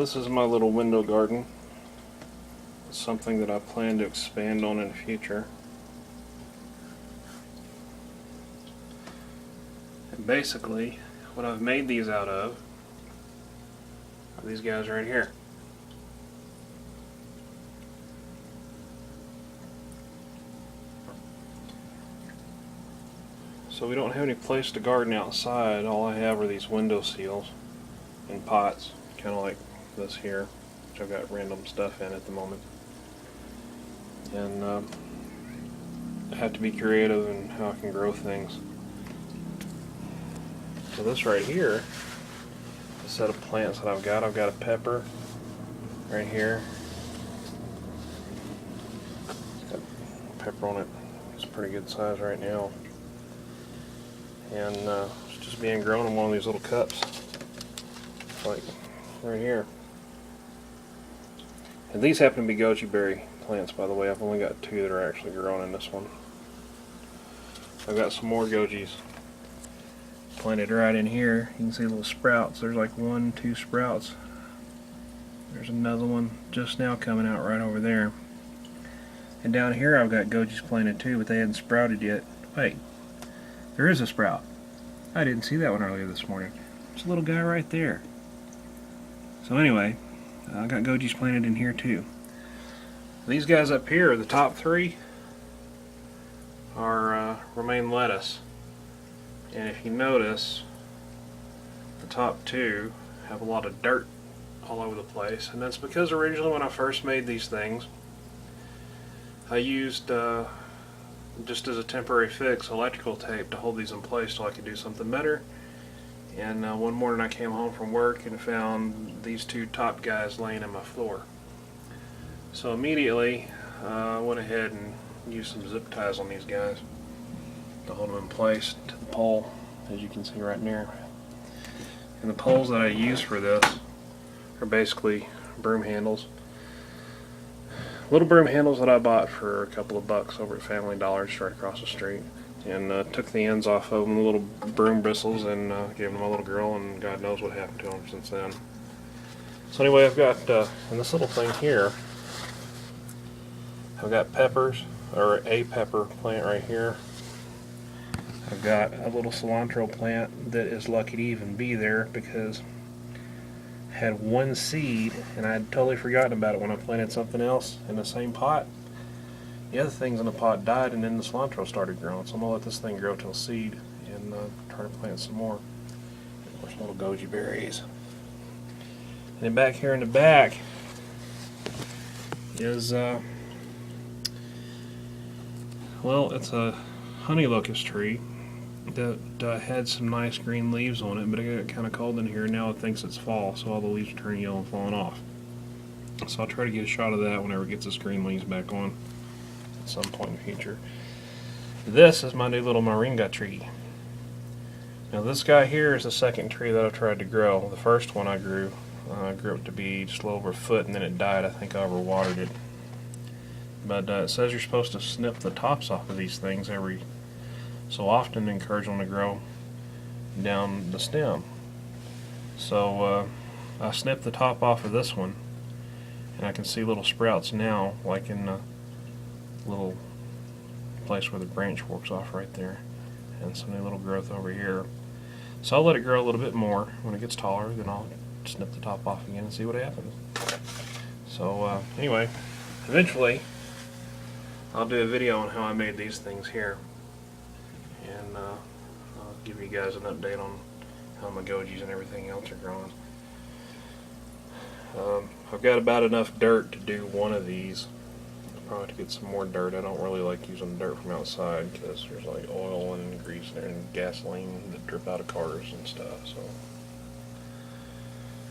this is my little window garden. It's something that I plan to expand on in the future. And basically, what I've made these out of are these guys right here. So we don't have any place to garden outside. All I have are these window sills in pots, kind of like this here, which I've got random stuff in at the moment. And I have to be creative in how I can grow things. So this right here, a set of plants that I've got a pepper right here. Got pepper on it. It's a pretty good size right now. And it's just being grown in one of these little cups, like right here. And these happen to be goji berry plants, by the way. I've only got 2 that are actually grown in this one. I've got some more gojis planted right in here. You can see little sprouts. There's like 1, 2 sprouts. There's another one just now coming out right over there. And down here I've got gojis planted too, but they hadn't sprouted yet. Wait, there is a sprout. I didn't see that one earlier this morning. There's a little guy right there. So anyway, I got gojis planted in here too. These guys up here, the top 3, are romaine lettuce. And if you notice, the top 2 have a lot of dirt all over the place. And that's because originally when I first made these things, I used, just as a temporary fix, electrical tape to hold these in place till I could do something better. And one morning I came home from work and found these 2 top guys laying in my floor. So immediately I went ahead and used some zip ties on these guys to hold them in place to the pole, as you can see right there. And the poles that I use for this are basically broom handles. Little broom handles that I bought for a couple of bucks over at Family Dollar just right across the street. And took the ends off of them, the little broom bristles, and gave them to my little girl, and God knows what happened to them since then. So anyway, I've got, in this little thing here, I've got peppers, or a pepper plant right here. I've got a little cilantro plant that is lucky to even be there because it had 1 seed, and I had totally forgotten about it when I planted something else in the same pot. The other things in the pot died, and then the cilantro started growing. So I'm going to let this thing grow till seed and try to plant some more. Of course, little goji berries. And then back here in the back is, well, it's a honey locust tree that had some nice green leaves on it, but it got kind of cold in here. Now it thinks it's fall, so all the leaves are turning yellow and falling off. So I'll try to get a shot of that whenever it gets its green leaves back on at some point in the future. This is my new little moringa tree. Now this guy here is the second tree that I've tried to grow. The first one I grew up to be just a little over a foot, and then it died. I think I overwatered it. But it says you're supposed to snip the tops off of these things every so often to encourage them to grow down the stem. So I snipped the top off of this one, and I can see little sprouts now, like in the little place where the branch forks off right there, and some new little growth over here. So I'll let it grow a little bit more. When it gets taller, then I'll snip the top off again and see what happens. So anyway, eventually I'll do a video on how I made these things here, and I'll give you guys an update on how my gojis and everything else are growing. I've got about enough dirt to do one of these. I'll probably have to get some more dirt. I don't really like using dirt from outside because there's like oil and grease and gasoline that drip out of cars and stuff. So,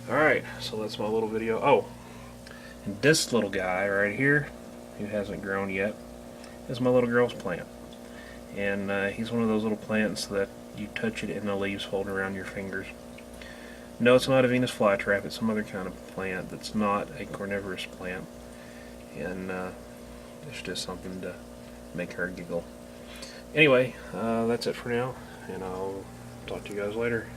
alright, so that's my little video. Oh, and this little guy right here, who hasn't grown yet, is my little girl's plant. And he's one of those little plants that you touch it and the leaves fold around your fingers. No, it's not a Venus flytrap. It's some other kind of plant that's not a carnivorous plant. And it's just something to make her giggle. Anyway, that's it for now, and I'll talk to you guys later.